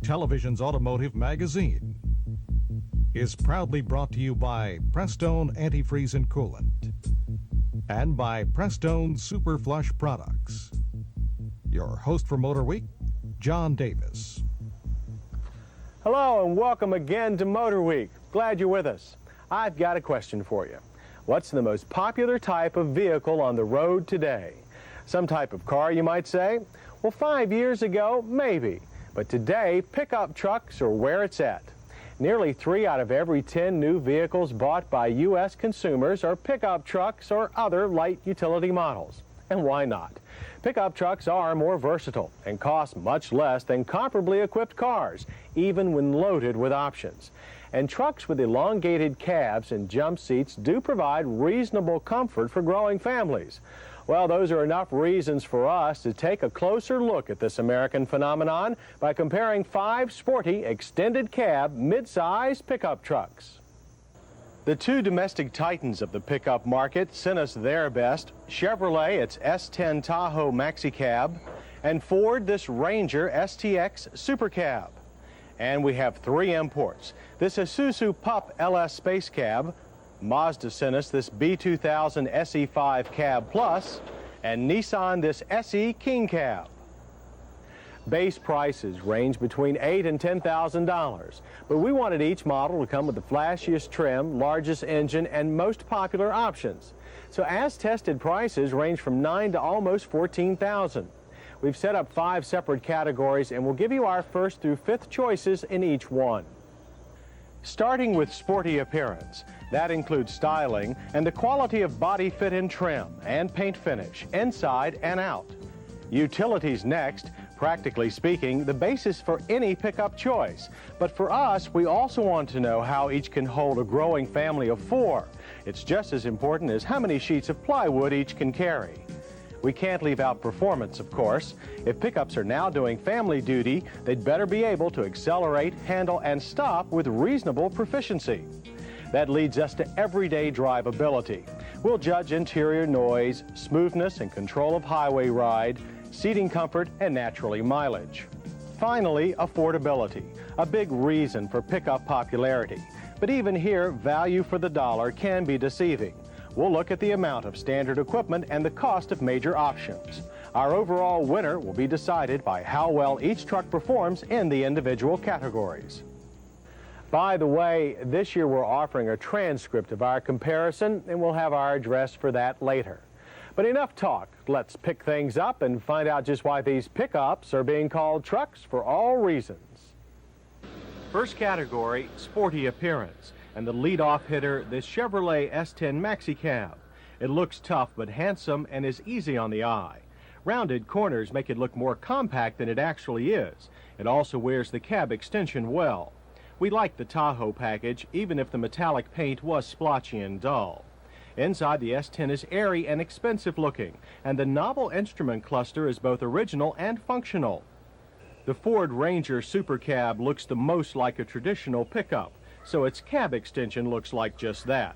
television's automotive magazine, is proudly brought to you by Prestone Antifreeze and Coolant and by Prestone Super Flush Products. Your host for MotorWeek, John Davis. Hello and welcome again to MotorWeek. Glad you're with us. I've got a question for you. What's the most popular type of vehicle on the road today? Some type of car, you might say? Well, 5 years ago, maybe. But today, pickup trucks are where it's at. Nearly 3 out of every 10 new vehicles bought by U.S. consumers are pickup trucks or other light utility models. And why not? Pickup trucks are more versatile and cost much less than comparably equipped cars, even when loaded with options. And trucks with elongated cabs and jump seats do provide reasonable comfort for growing families. Well, those are enough reasons for us to take a closer look at this American phenomenon by comparing 5 sporty extended cab mid-size pickup trucks. The 2 domestic titans of the pickup market sent us their best: Chevrolet, its S10 Tahoe Maxi Cab, and Ford, this Ranger STX Super Cab. And we have 3 imports: this Isuzu Pup LS Space Cab, Mazda sent us this B2000 SE5 Cab Plus, and Nissan this SE King Cab. Base prices range between $8,000 and $10,000, but we wanted each model to come with the flashiest trim, largest engine, and most popular options. So as tested prices range from $9,000 to almost $14,000. We've set up 5 separate categories, and we'll give you our 1st through 5th choices in each one. Starting with sporty appearance, that includes styling and the quality of body fit and trim and paint finish, inside and out. Utilities next, practically speaking, the basis for any pickup choice. But for us, we also want to know how each can hold a growing family of 4. It's just as important as how many sheets of plywood each can carry. We can't leave out performance, of course. If pickups are now doing family duty, they'd better be able to accelerate, handle, and stop with reasonable proficiency. That leads us to everyday drivability. We'll judge interior noise, smoothness and control of highway ride, seating comfort, and naturally mileage. Finally, affordability, a big reason for pickup popularity. But even here, value for the dollar can be deceiving. We'll look at the amount of standard equipment and the cost of major options. Our overall winner will be decided by how well each truck performs in the individual categories. By the way, this year we're offering a transcript of our comparison, and we'll have our address for that later. But enough talk. Let's pick things up and find out just why these pickups are being called trucks for all reasons. First category, sporty appearance. And the lead-off hitter, this Chevrolet S10 Maxi Cab. It looks tough but handsome and is easy on the eye. Rounded corners make it look more compact than it actually is. It also wears the cab extension well. We like the Tahoe package, even if the metallic paint was splotchy and dull. Inside, the S10 is airy and expensive looking, and the novel instrument cluster is both original and functional. The Ford Ranger Super Cab looks the most like a traditional pickup, so its cab extension looks like just that.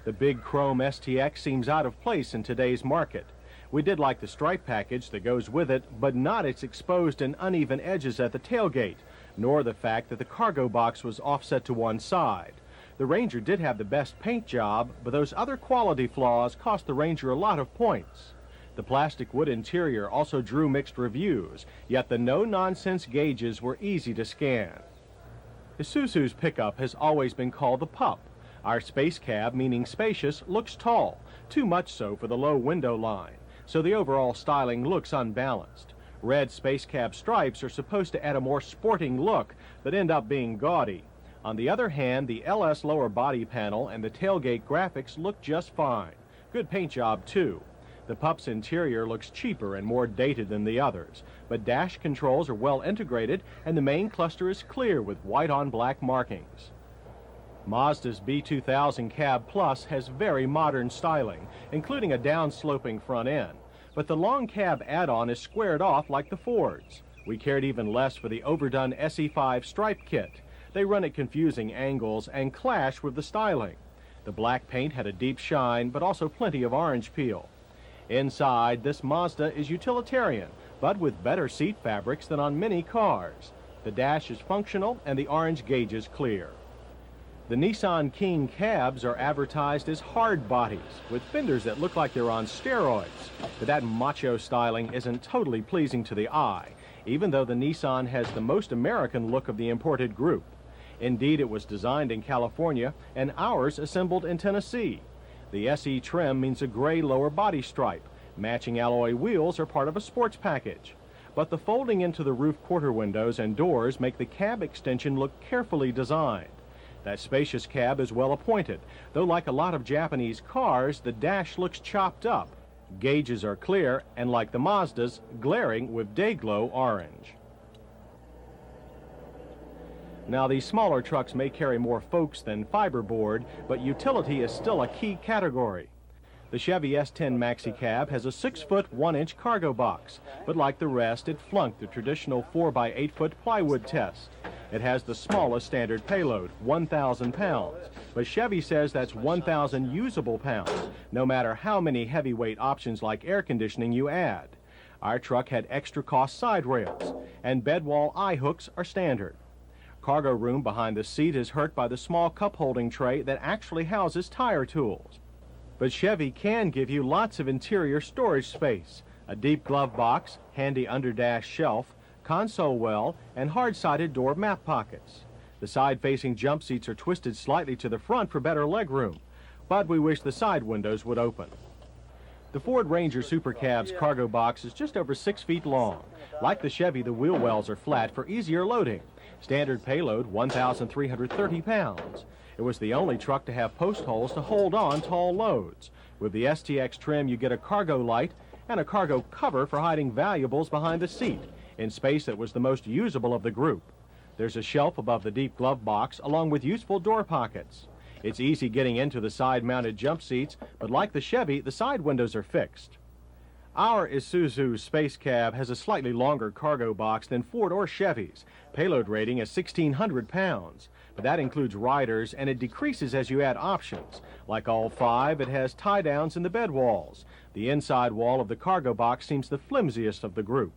The big chrome STX seems out of place in today's market. We did like the stripe package that goes with it, but not its exposed and uneven edges at the tailgate, nor the fact that the cargo box was offset to one side. The Ranger did have the best paint job, but those other quality flaws cost the Ranger a lot of points. The plastic wood interior also drew mixed reviews, yet the no-nonsense gauges were easy to scan. Isuzu's pickup has always been called the Pup. Our space cab, meaning spacious, looks tall, too much so for the low window line, so the overall styling looks unbalanced. Red space cab stripes are supposed to add a more sporting look, but end up being gaudy. On the other hand, the LS lower body panel and the tailgate graphics look just fine. Good paint job, too. The Pup's interior looks cheaper and more dated than the others, but dash controls are well integrated and the main cluster is clear with white on black markings. Mazda's B2000 Cab Plus has very modern styling, including a down-sloping front end, but the long cab add-on is squared off like the Ford's. We cared even less for the overdone SE5 stripe kit. They run at confusing angles and clash with the styling. The black paint had a deep shine, but also plenty of orange peel. Inside, this Mazda is utilitarian, but with better seat fabrics than on many cars. The dash is functional and the orange gauge is clear. The Nissan King cabs are advertised as hard bodies with fenders that look like they're on steroids. But that macho styling isn't totally pleasing to the eye, even though the Nissan has the most American look of the imported group. Indeed, it was designed in California and ours assembled in Tennessee. The SE trim means a gray lower body stripe. Matching alloy wheels are part of a sports package. But the folding into the roof quarter windows and doors make the cab extension look carefully designed. That spacious cab is well appointed, though like a lot of Japanese cars, the dash looks chopped up. Gauges are clear and, like the Mazdas, glaring with day-glow orange. Now, these smaller trucks may carry more folks than fiberboard, but utility is still a key category. The Chevy S10 Maxi Cab has a 6-foot 1-inch cargo box, but like the rest, it flunked the traditional 4 x 8-foot plywood test. It has the smallest standard payload, 1,000 pounds, but Chevy says that's 1,000 usable pounds, no matter how many heavyweight options like air conditioning you add. Our truck had extra cost side rails, and bedwall eye hooks are standard. Cargo room behind the seat is hurt by the small cup holding tray that actually houses tire tools. But Chevy can give you lots of interior storage space, a deep glove box, handy under-dash shelf, console well, and hard-sided door map pockets. The side-facing jump seats are twisted slightly to the front for better legroom, but we wish the side windows would open. The Ford Ranger Super Cab's cargo box is just over 6 feet long. Like the Chevy, the wheel wells are flat for easier loading. Standard payload, 1,330 pounds. It was the only truck to have post holes to hold on tall loads. With the STX trim, you get a cargo light and a cargo cover for hiding valuables behind the seat, in space that was the most usable of the group. There's a shelf above the deep glove box, along with useful door pockets. It's easy getting into the side-mounted jump seats, but like the Chevy, the side windows are fixed. Our Isuzu Space Cab has a slightly longer cargo box than Ford or Chevy's. Payload rating is 1,600 pounds, but that includes riders, and it decreases as you add options. Like all 5, it has tie-downs in the bed walls. The inside wall of the cargo box seems the flimsiest of the group.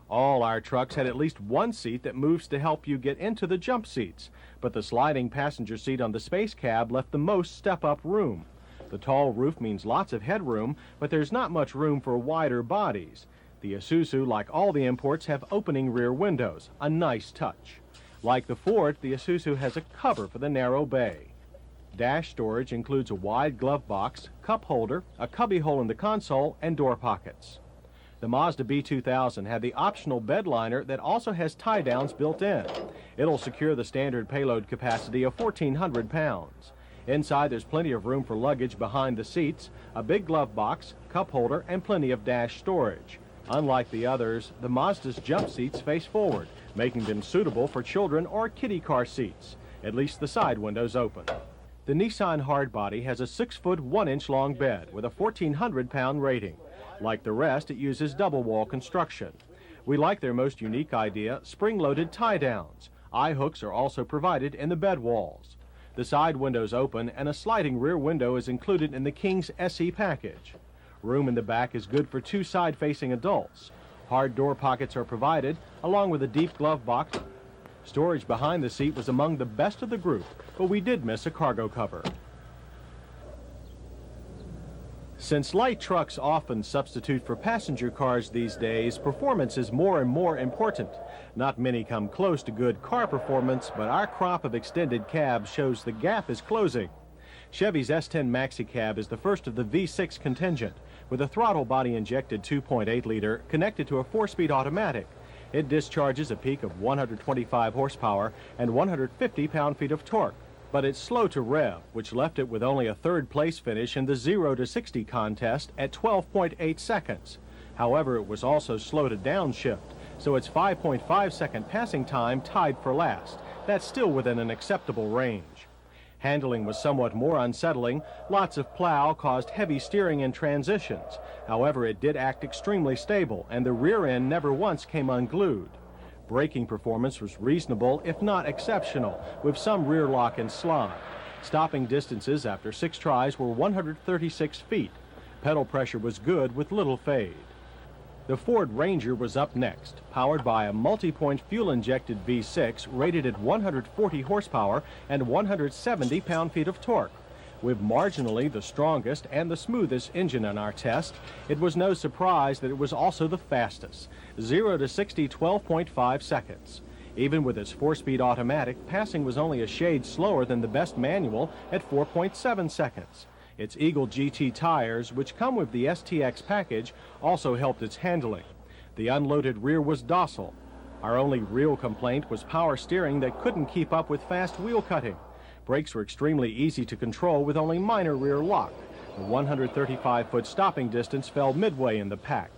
All our trucks had at least one seat that moves to help you get into the jump seats, but the sliding passenger seat on the Space Cab left the most step-up room. The tall roof means lots of headroom, but there's not much room for wider bodies. The Isuzu, like all the imports, have opening rear windows, a nice touch. Like the Ford, the Isuzu has a cover for the narrow bay. Dash storage includes a wide glove box, cup holder, a cubby hole in the console, and door pockets. The Mazda B2000 had the optional bed liner that also has tie-downs built in. It'll secure the standard payload capacity of 1,400 pounds. Inside, there's plenty of room for luggage behind the seats, a big glove box, cup holder, and plenty of dash storage. Unlike the others, the Mazda's jump seats face forward, making them suitable for children or kiddie car seats. At least the side windows open. The Nissan Hardbody has a 6-foot 1-inch long bed with a 1,400-pound rating. Like the rest, it uses double-wall construction. We like their most unique idea, spring-loaded tie-downs. Eye hooks are also provided in the bed walls. The side windows open, and a sliding rear window is included in the King's SE package. Room in the back is good for 2 side-facing adults. Hard door pockets are provided, along with a deep glove box. Storage behind the seat was among the best of the group, but we did miss a cargo cover. Since light trucks often substitute for passenger cars these days, performance is more and more important. Not many come close to good car performance, but our crop of extended cabs shows the gap is closing. Chevy's S10 Maxi Cab is the first of the V6 contingent, with a throttle body injected 2.8-liter connected to a 4-speed automatic. It discharges a peak of 125 horsepower and 150 pound-feet of torque. But it's slow to rev, which left it with only a 3rd place finish in the 0 to 60 contest at 12.8 seconds. However, it was also slow to downshift, so its 5.5-second passing time tied for last. That's still within an acceptable range. Handling was somewhat more unsettling. Lots of plow caused heavy steering in transitions. However, it did act extremely stable, and the rear end never once came unglued. Braking performance was reasonable, if not exceptional, with some rear lock and slide. Stopping distances after 6 tries were 136 feet. Pedal pressure was good with little fade. The Ford Ranger was up next, powered by a multi-point fuel-injected V6 rated at 140 horsepower and 170 pound-feet of torque. With marginally the strongest and the smoothest engine in our test, it was no surprise that it was also the fastest, 0 to 60 12.5 seconds. Even with its 4-speed automatic, passing was only a shade slower than the best manual at 4.7 seconds. Its Eagle GT tires, which come with the STX package, also helped its handling. The unloaded rear was docile. Our only real complaint was power steering that couldn't keep up with fast wheel cutting. Brakes were extremely easy to control with only minor rear lock. The 135-foot stopping distance fell midway in the pack.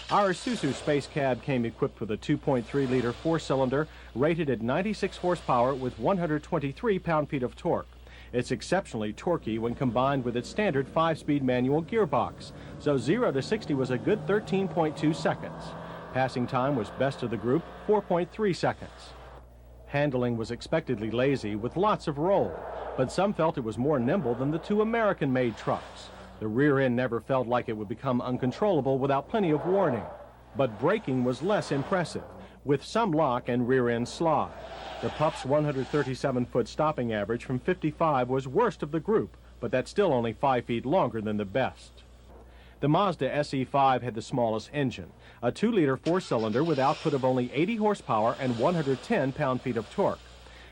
Our Isuzu Space Cab came equipped with a 2.3-liter 4-cylinder rated at 96 horsepower with 123 pound-feet of torque. It's exceptionally torquey when combined with its standard 5-speed manual gearbox, so 0 to 60 was a good 13.2 seconds. Passing time was best of the group, 4.3 seconds. Handling was expectedly lazy with lots of roll, but some felt it was more nimble than the two American-made trucks. The rear end never felt like it would become uncontrollable without plenty of warning. But braking was less impressive, with some lock and rear end slide. The Pup's 137-foot stopping average from 55 was worst of the group, but that's still only 5 feet longer than the best. The Mazda SE5 had the smallest engine, a 2-liter 4-cylinder with output of only 80 horsepower and 110 pound-feet of torque.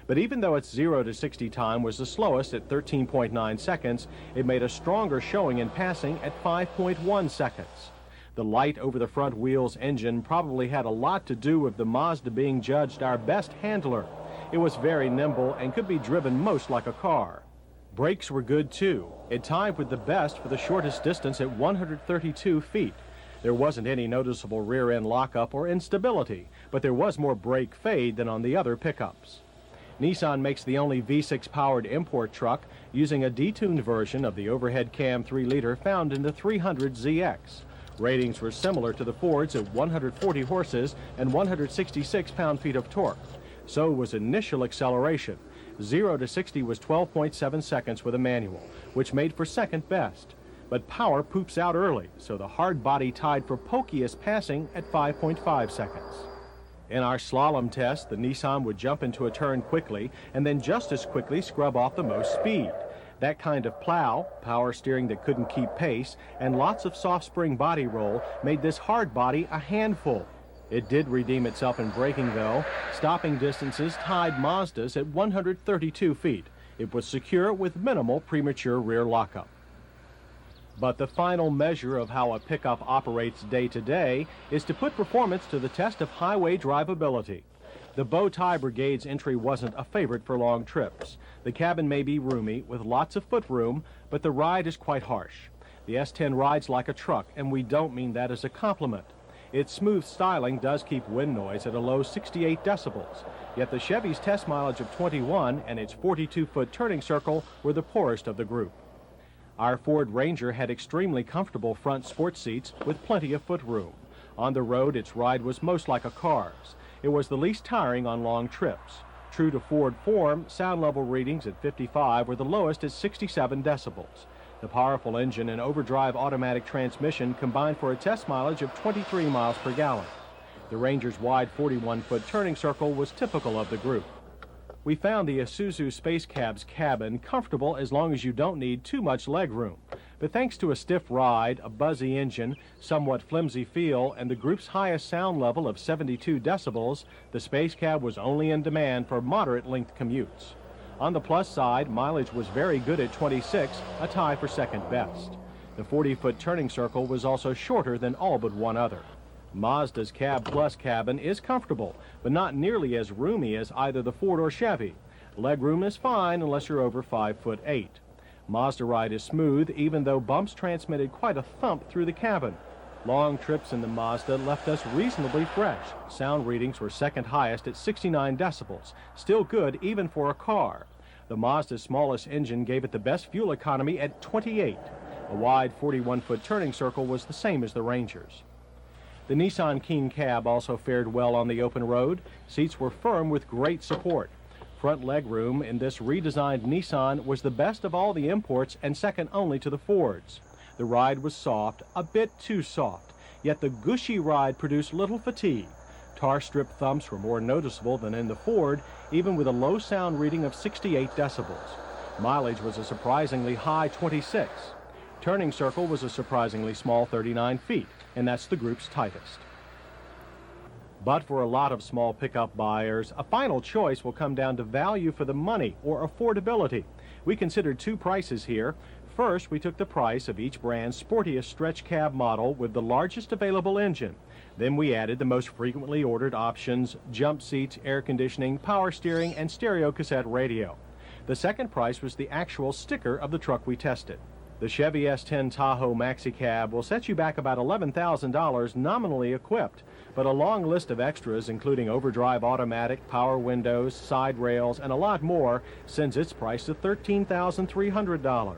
But even though its 0 to 60 time was the slowest at 13.9 seconds, it made a stronger showing in passing at 5.1 seconds. The light over the front wheels engine probably had a lot to do with the Mazda being judged our best handler. It was very nimble and could be driven most like a car. Brakes were good too. It tied with the best for the shortest distance at 132 feet. There wasn't any noticeable rear end lockup or instability, but there was more brake fade than on the other pickups. Nissan makes the only V6 powered import truck using a detuned version of the overhead cam 3-liter found in the 300ZX. Ratings were similar to the Ford's at 140 horses and 166 pound-feet of torque. So was initial acceleration. 0 to 60 was 12.7 seconds with a manual, which made for second best. But power poops out early, so the hard body tied for pokiest passing at 5.5 seconds. In our slalom test, the Nissan would jump into a turn quickly and then just as quickly scrub off the most speed. That kind of plow, power steering that couldn't keep pace, and lots of soft spring body roll made this hard body a handful. It did redeem itself in braking though. Stopping distances tied Mazda's at 132 feet. It was secure with minimal premature rear lockup. But the final measure of how a pickup operates day to day is to put performance to the test of highway drivability. The bow tie brigade's entry wasn't a favorite for long trips. The cabin may be roomy with lots of footroom, but the ride is quite harsh. The S10 rides like a truck, and we don't mean that as a compliment. Its smooth styling does keep wind noise at a low 68 decibels, yet the Chevy's test mileage of 21 and its 42-foot turning circle were the poorest of the group. Our Ford Ranger had extremely comfortable front sports seats with plenty of footroom. On the road, its ride was most like a car's. It was the least tiring on long trips. True to Ford form, sound level readings at 55 were the lowest at 67 decibels. The powerful engine and overdrive automatic transmission combined for a test mileage of 23 miles per gallon. The Ranger's wide 41-foot turning circle was typical of the group. We found the Isuzu Space Cab's cabin comfortable as long as you don't need too much leg room. But thanks to a stiff ride, a buzzy engine, somewhat flimsy feel, and the group's highest sound level of 72 decibels, the Space Cab was only in demand for moderate-length commutes. On the plus side, mileage was very good at 26, a tie for second best. The 40-foot turning circle was also shorter than all but one other. Mazda's Cab Plus cabin is comfortable, but not nearly as roomy as either the Ford or Chevy. Legroom is fine unless you're over 5'8". Mazda ride is smooth, even though bumps transmitted quite a thump through the cabin. Long trips in the Mazda left us reasonably fresh. Sound readings were second highest at 69 decibels, still good even for a car. The Mazda's smallest engine gave it the best fuel economy at 28. A wide 41-foot turning circle was the same as the Ranger's. The Nissan Keen Cab also fared well on the open road. Seats were firm with great support. Front legroom in this redesigned Nissan was the best of all the imports and second only to the Fords. The ride was soft, a bit too soft, yet the gushy ride produced little fatigue. Tar strip thumps were more noticeable than in the Ford, even with a low sound reading of 68 decibels. Mileage was a surprisingly high 26. Turning circle was a surprisingly small 39 feet, and that's the group's tightest. But for a lot of small pickup buyers, a final choice will come down to value for the money or affordability. We considered two prices here. First, we took the price of each brand's sportiest stretch cab model with the largest available engine. Then we added the most frequently ordered options: jump seats, air conditioning, power steering, and stereo cassette radio. The second price was the actual sticker of the truck we tested. The Chevy S10 Tahoe Maxi Cab will set you back about $11,000 nominally equipped, but a long list of extras, including overdrive automatic, power windows, side rails, and a lot more, sends its price to $13,300.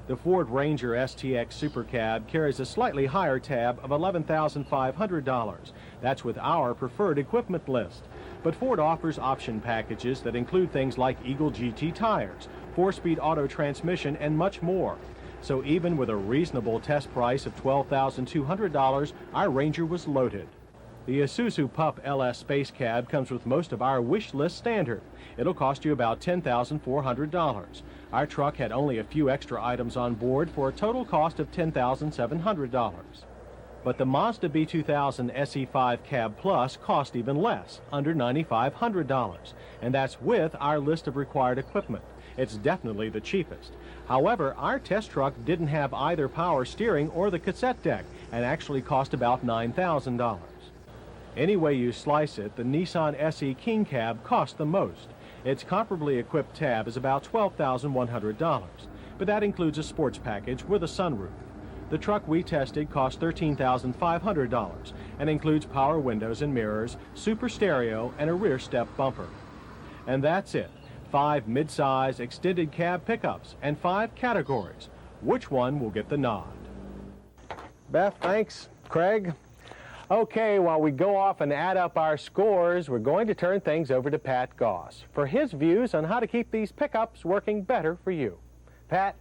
The Ford Ranger STX Super Cab carries a slightly higher tab of $11,500. That's with our preferred equipment list. But Ford offers option packages that include things like Eagle GT tires, 4-speed auto transmission, and much more. So even with a reasonable test price of $12,200, our Ranger was loaded. The Isuzu Pup LS Space Cab comes with most of our wish list standard. It'll cost you about $10,400. Our truck had only a few extra items on board for a total cost of $10,700. But the Mazda B2000 SE5 Cab Plus cost even less, under $9,500, and that's with our list of required equipment. It's definitely the cheapest. However, our test truck didn't have either power steering or the cassette deck, and actually cost about $9,000. Any way you slice it, the Nissan SE King Cab cost the most. Its comparably equipped tab is about $12,100, but that includes a sports package with a sunroof. The truck we tested cost $13,500 and includes power windows and mirrors, super stereo, and a rear step bumper. And that's it. 5 mid-size extended cab pickups and 5 categories. Which one will get the nod? Beth, thanks. Craig? Okay, while we go off and add up our scores, we're going to turn things over to Pat Goss for his views on how to keep these pickups working better for you. Pat?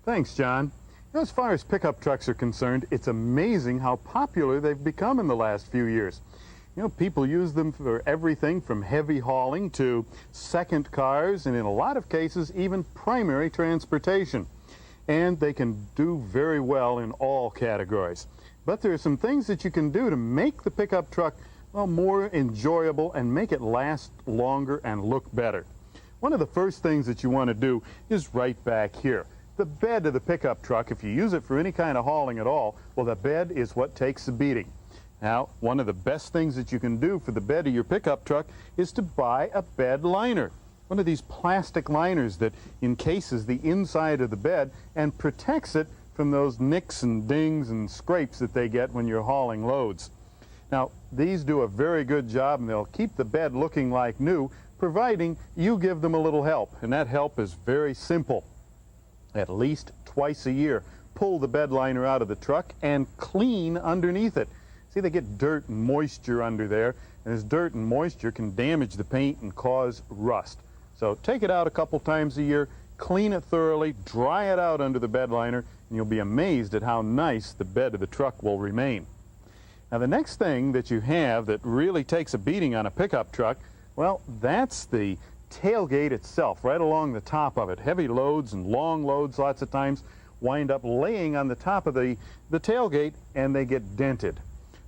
Thanks, John. As far as pickup trucks are concerned, it's amazing how popular they've become in the last few years. You know, people use them for everything from heavy hauling to second cars, and in a lot of cases, even primary transportation. And they can do very well in all categories. But there are some things that you can do to make the pickup truck, well, more enjoyable and make it last longer and look better. One of the first things that you want to do is right back here. The bed of the pickup truck, if you use it for any kind of hauling at all, well, the bed is what takes the beating. Now, one of the best things that you can do for the bed of your pickup truck is to buy a bed liner. One of these plastic liners that encases the inside of the bed and protects it from those nicks and dings and scrapes that they get when you're hauling loads. Now, these do a very good job, and they'll keep the bed looking like new, providing you give them a little help, and that help is very simple. At least twice a year, pull the bed liner out of the truck and clean underneath it. See, they get dirt and moisture under there, and this dirt and moisture can damage the paint and cause rust. So take it out a couple times a year, clean it thoroughly, dry it out under the bed liner, and you'll be amazed at how nice the bed of the truck will remain. Now, the next thing that you have that really takes a beating on a pickup truck, well, that's the tailgate itself, right along the top of it. Heavy loads and long loads lots of times wind up laying on the top of the tailgate, and they get dented.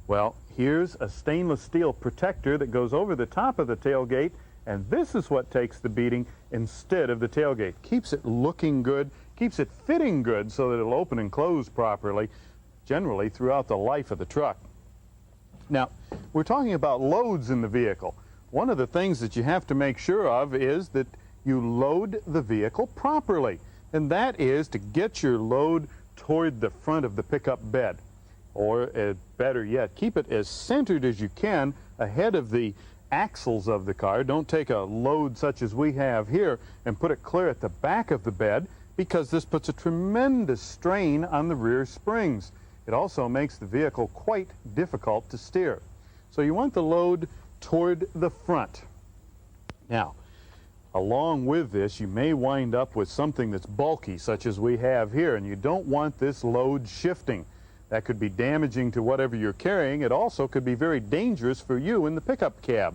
Well, here's a stainless steel protector that goes over the top of the tailgate, and this is what takes the beating instead of the tailgate. Keeps it looking good, keeps it fitting good so that it'll open and close properly, generally throughout the life of the truck. Now, we're talking about loads in the vehicle. One of the things that you have to make sure of is that you load the vehicle properly, and that is to get your load toward the front of the pickup bed. Or better yet, keep it as centered as you can ahead of the axles of the car. Don't take a load such as we have here and put it clear at the back of the bed, because this puts a tremendous strain on the rear springs. It also makes the vehicle quite difficult to steer. So you want the load toward the front. Now, along with this, you may wind up with something that's bulky, such as we have here, and you don't want this load shifting. That could be damaging to whatever you're carrying. It also could be very dangerous for you in the pickup cab.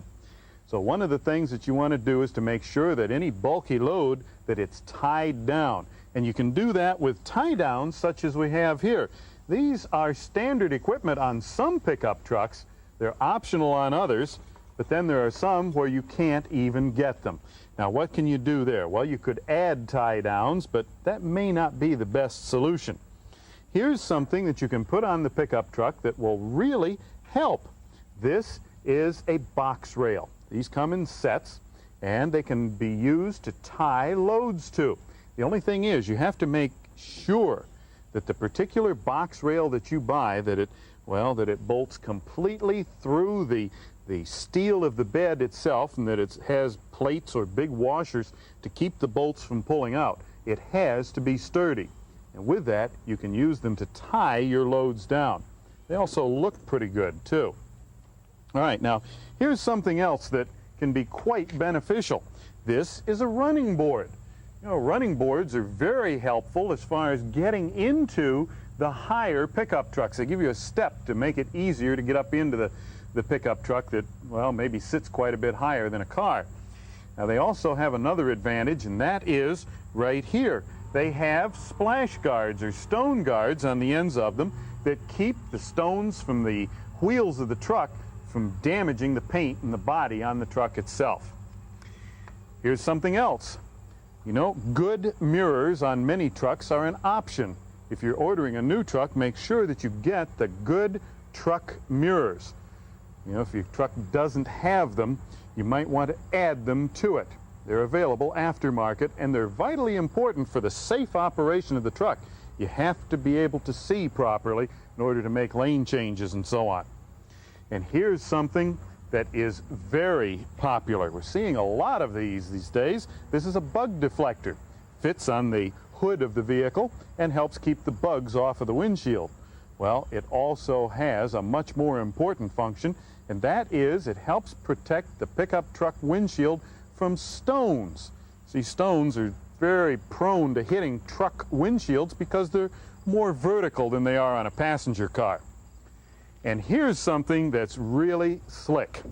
So one of the things that you want to do is to make sure that any bulky load, that it's tied down. And you can do that with tie downs such as we have here. These are standard equipment on some pickup trucks. They're optional on others, but then there are some where you can't even get them. Now, what can you do there? Well, you could add tie downs, but that may not be the best solution. Here's something that you can put on the pickup truck that will really help. This is a box rail. These come in sets, and they can be used to tie loads to. The only thing is, you have to make sure that the particular box rail that you buy, that it bolts completely through the steel of the bed itself, and that it has plates or big washers to keep the bolts from pulling out. It has to be sturdy. And with that, you can use them to tie your loads down. They also look pretty good, too. All right, now, here's something else that can be quite beneficial. This is a running board. You know, running boards are very helpful as far as getting into the higher pickup trucks. They give you a step to make it easier to get up into the pickup truck that, well, maybe sits quite a bit higher than a car. Now, they also have another advantage, and that is right here. They have splash guards or stone guards on the ends of them that keep the stones from the wheels of the truck from damaging the paint and the body on the truck itself. Here's something else. You know, good mirrors on many trucks are an option. If you're ordering a new truck, make sure that you get the good truck mirrors. You know, if your truck doesn't have them, you might want to add them to it. They're available aftermarket, and they're vitally important for the safe operation of the truck. You have to be able to see properly in order to make lane changes and so on. And here's something that is very popular. We're seeing a lot of these days. This is a bug deflector. Fits on the hood of the vehicle and helps keep the bugs off of the windshield. Well, it also has a much more important function, and that is it helps protect the pickup truck windshield from stones. See, stones are very prone to hitting truck windshields because they're more vertical than they are on a passenger car. And here's something that's really slick.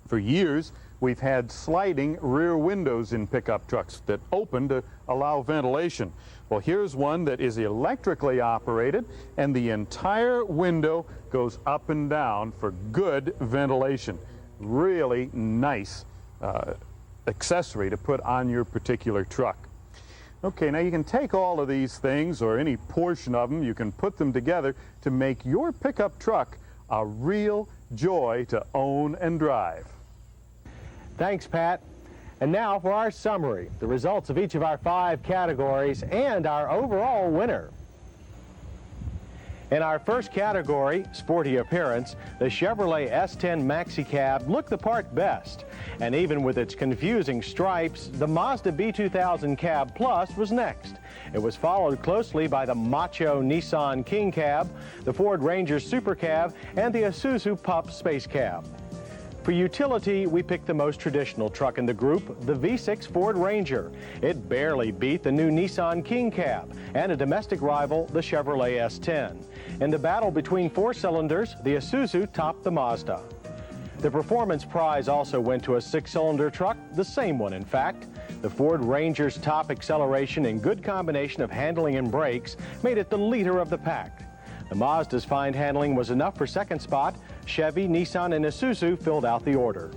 For years, we've had sliding rear windows in pickup trucks that open to allow ventilation. Well, here's one that is electrically operated, and the entire window goes up and down for good ventilation. Really nice accessory to put on your particular truck. Okay, now you can take all of these things, or any portion of them, you can put them together to make your pickup truck a real joy to own and drive. Thanks, Pat. And now for our summary, the results of each of our 5 categories and our overall winner. In our first category, sporty appearance, the Chevrolet S10 Maxi Cab looked the part best. And even with its confusing stripes, the Mazda B2000 Cab Plus was next. It was followed closely by the macho Nissan King Cab, the Ford Ranger Super Cab, and the Isuzu Pup Space Cab. For utility, we picked the most traditional truck in the group, the V6 Ford Ranger. It barely beat the new Nissan King Cab and a domestic rival, the Chevrolet S10. In the battle between 4 cylinders, the Isuzu topped the Mazda. The performance prize also went to a 6-cylinder truck, the same one in fact. The Ford Ranger's top acceleration and good combination of handling and brakes made it the leader of the pack. The Mazda's fine handling was enough for second spot. Chevy, Nissan, and Isuzu filled out the order.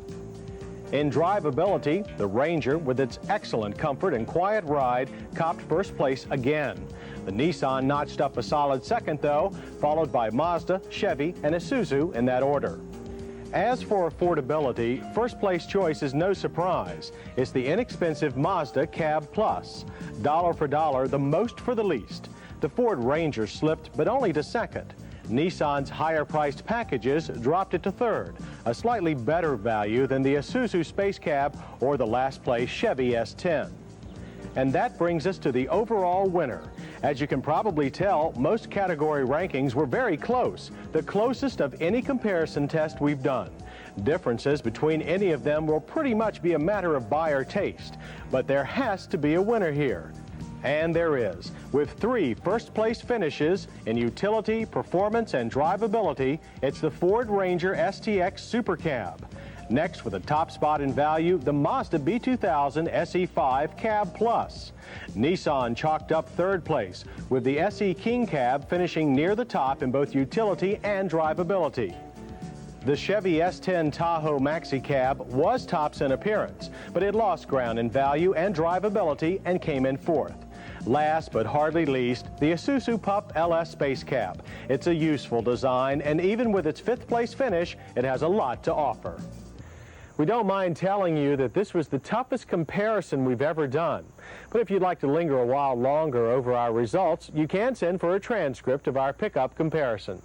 In drivability, the Ranger, with its excellent comfort and quiet ride, copped first place again. The Nissan notched up a solid second, though, followed by Mazda, Chevy, and Isuzu in that order. As for affordability, first place choice is no surprise. It's the inexpensive Mazda Cab Plus. Dollar for dollar, the most for the least. The Ford Ranger slipped, but only to second. Nissan's higher-priced packages dropped it to third, a slightly better value than the Isuzu Space Cab or the last-place Chevy S10. And that brings us to the overall winner. As you can probably tell, most category rankings were very close, the closest of any comparison test we've done. Differences between any of them will pretty much be a matter of buyer taste, but there has to be a winner here. And there is, with 3 first-place finishes in utility, performance, and drivability. It's the Ford Ranger STX Super Cab. Next, with a top spot in value, the Mazda B2000 SE5 Cab Plus. Nissan chalked up 3rd place, with the SE King Cab finishing near the top in both utility and drivability. The Chevy S10 Tahoe Maxi Cab was tops in appearance, but it lost ground in value and drivability and came in 4th. Last but hardly least, the Isuzu Pup LS Space Cab. It's a useful design, and even with its 5th place finish, it has a lot to offer. We don't mind telling you that this was the toughest comparison we've ever done. But if you'd like to linger a while longer over our results, you can send for a transcript of our pickup comparison.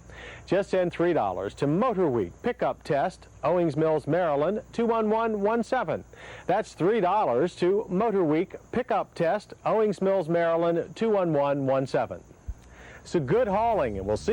Just send $3 to MotorWeek Pickup Test, Owings Mills, Maryland, 21117. That's $3 to MotorWeek Pickup Test, Owings Mills, Maryland, 21117. So good hauling, and we'll see you.